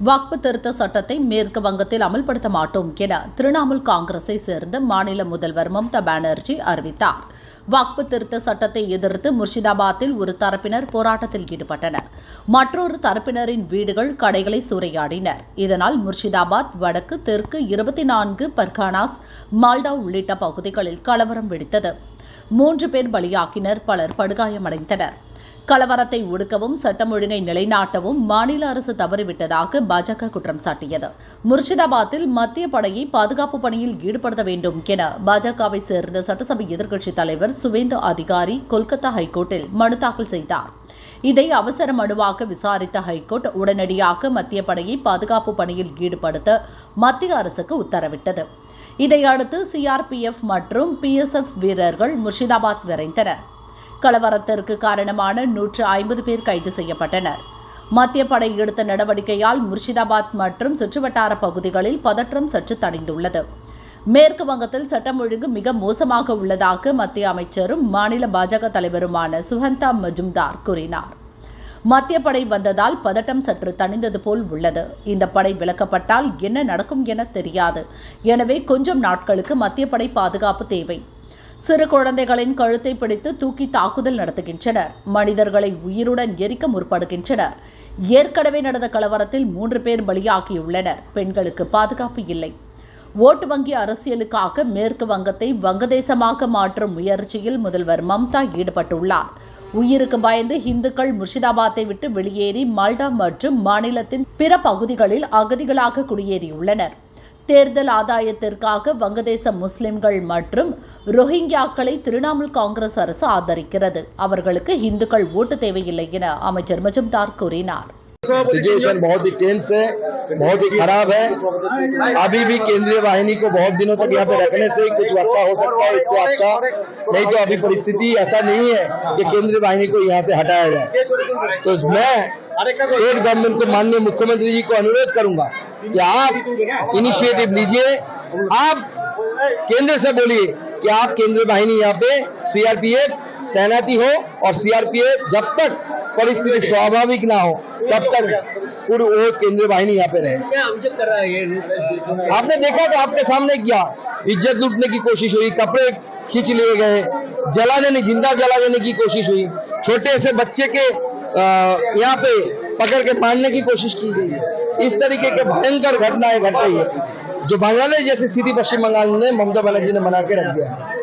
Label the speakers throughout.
Speaker 1: வக்ஃப் திருத்த சட்டத்தை மேற்கு வங்கத்தில் அமல்படுத்த மாட்டோம் என திரிணாமுல் காங்கிரஸை சேர்ந்த மாநில முதல்வர் மம்தா பானர்ஜி அறிவித்தார். வக்ஃப் திருத்த சட்டத்தை எதிர்த்து முர்ஷிதாபாத்தில் ஒரு தரப்பினர் போராட்டத்தில் ஈடுபட்டனர். மற்றொரு தரப்பினரின் வீடுகள், கடைகளை சூறையாடினர். இதனால் முர்ஷிதாபாத் வடக்கு, தெற்கு 24 பர்கானாஸ், மால்டா உள்ளிட்ட பகுதிகளில் கலவரம் வெடித்தது. 3 பேர் பலியாகினர், பலர் படுகாயமடைந்தனர். கலவரத்தை ஒடுக்கவும் சட்டம் ஒழுங்கை நிலைநாட்டவும் மாநில அரசு தவறிவிட்டதாக பாஜக குற்றம் சாட்டியது. முர்ஷிதாபாத்தில் மத்திய படையை பாதுகாப்பு பணியில் ஈடுபடுத்த வேண்டும் என பாஜகவை சேர்ந்த சட்டசபை எதிர்க்கட்சித் தலைவர் சுவேந்து அதிகாரி கொல்கத்தா ஹைகோர்ட்டில் மனு தாக்கல் செய்தார். இதை அவசர மனுவாக விசாரித்த ஹைகோர்ட் உடனடியாக மத்திய படையை பாதுகாப்பு பணியில் ஈடுபடுத்த மத்திய அரசுக்கு உத்தரவிட்டது. இதையடுத்து சிஆர்பிஎஃப் மற்றும் பிஎஸ்எஃப் வீரர்கள் முர்ஷிதாபாத் விரைந்தனர். கலவரத்திற்கு காரணமான 150 பேர் கைது செய்யப்பட்டனர். மத்திய படை எடுத்த நடவடிக்கையால் முர்ஷிதாபாத் மற்றும் சுற்றுவட்டார பகுதிகளில் பதற்றம் சற்று தணிந்துள்ளது. மேற்கு வங்கத்தில் சட்டம் ஒழுங்கு மிக மோசமாக உள்ளதாக மத்திய அமைச்சரும் மாநில பாஜக தலைவருமான சுகந்தா மஜும்தார் கூறினார். மத்திய படை வந்ததால் பதட்டம் சற்று தணிந்தது போல் உள்ளது. இந்த படை விலக்கப்பட்டால் என்ன நடக்கும் என தெரியாது. எனவே கொஞ்சம் நாட்களுக்கு மத்திய படை பாதுகாப்பு தேவை. சிறு குழந்தைகளின் கழுத்தை பிடித்து தூக்கி தாக்குதல் நடத்துகின்றனர். மனிதர்களை உயிருடன் எரிக்க முற்படுகின்றனர். ஏற்கனவே நடந்த கலவரத்தில் 3 பேர் பலியாகியுள்ளனர். பெண்களுக்கு பாதுகாப்பு இல்லை. ஓட்டு வங்கி அரசியலுக்காக மேற்கு வங்கத்தை வங்கதேசமாக மாற்றும் முயற்சியில் முதல்வர் மம்தா ஈடுபட்டுள்ளார். உயிருக்கு பயந்து இந்துக்கள் முர்ஷிதாபாத்தை விட்டு வெளியேறி மால்டா மற்றும் மாநிலத்தின் பிற பகுதிகளில் அகதிகளாக குடியேறியுள்ளனர். தேர்தல் ஆதாயத்திற்காக வங்கதேச முஸ்லிம்கள் மற்றும் ரோஹிங்கியாக்களை திரிணாமுல் காங்கிரஸ் அரசு ஆதரிக்கிறது. அவர்களுக்கு இந்துக்கள் ஓட்டு தேவையில்லை என அமைச்சர் மஜும்தார் கூறினார்.
Speaker 2: सिचुएशन बहुत ही टेंस है, बहुत ही खराब है. अभी भी केंद्रीय वाहिनी को बहुत दिनों तक यहाँ पे रखने से कुछ अच्छा हो सकता है, इससे अच्छा नहीं तो अभी परिस्थिति ऐसा नहीं है कि केंद्रीय वाहिनी को यहाँ से हटाया जाए. तो मैं स्टेट गवर्नमेंट को, माननीय मुख्यमंत्री जी को अनुरोध करूंगा कि आप इनिशिएटिव लीजिए. आप केंद्र से बोलिए कि आप केंद्रीय वाहिनी यहाँ पे सीआरपीएफ तैनाती हो और सीआरपीएफ जब तक परिस्थिति स्वाभाविक ना हो तब तक पूरी ओज केंद्रीय वाहिनी यहाँ पे रहे. आपने देखा तो आपके सामने क्या इज्जत लूटने की कोशिश हुई, कपड़े खींच लिए गए, जिंदा जला देने की कोशिश हुई, छोटे से बच्चे के यहाँ पे पकड़ के मारने की कोशिश की गई. इस तरीके के भयंकर घटनाएं घट रही है जो बांग्लादेश जैसी स्थिति पश्चिम बंगाल ने ममता बनर्जी ने बना के रख दिया है.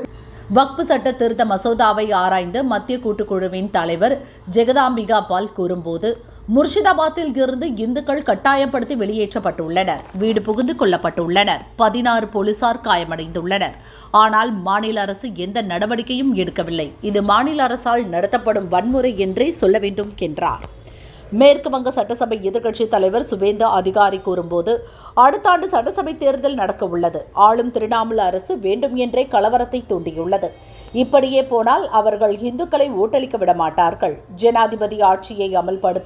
Speaker 1: வக்ஃப் சட்ட திருத்த மசோதாவை ஆராய்ந்த மத்திய கூட்டுக்குழுவின் தலைவர் ஜெகதாம்பிகா பால் கூறும்போது, முர்ஷிதாபாத்தில் இருந்து இந்துக்கள் கட்டாயப்படுத்தி வெளியேற்றப்பட்டுள்ளனர். வீடு புகுந்து கொல்லப்பட்டுள்ளனர். 16 போலீசார் காயமடைந்துள்ளனர். ஆனால் மாநில அரசு எந்த நடவடிக்கையும் எடுக்கவில்லை. இது மாநில அரசால் நடத்தப்படும் வன்முறை என்றே சொல்ல வேண்டும் என்றார். மேற்கு வங்க சட்டசபை எதிர்க்கட்சித் தலைவர் சுவேந்து அதிகாரி கூறும்போது, அடுத்த ஆண்டு சட்டசபை தேர்தல் நடக்க உள்ளது. ஆளும் திரிணாமுல் அரசு வேண்டும் என்றே கலவரத்தை தூண்டியுள்ளது. இப்படியே போனால் அவர்கள் இந்துக்களை ஓட்டளிக்க விட மாட்டார்கள். ஜனாதிபதி ஆட்சியை அமல்படுத்தி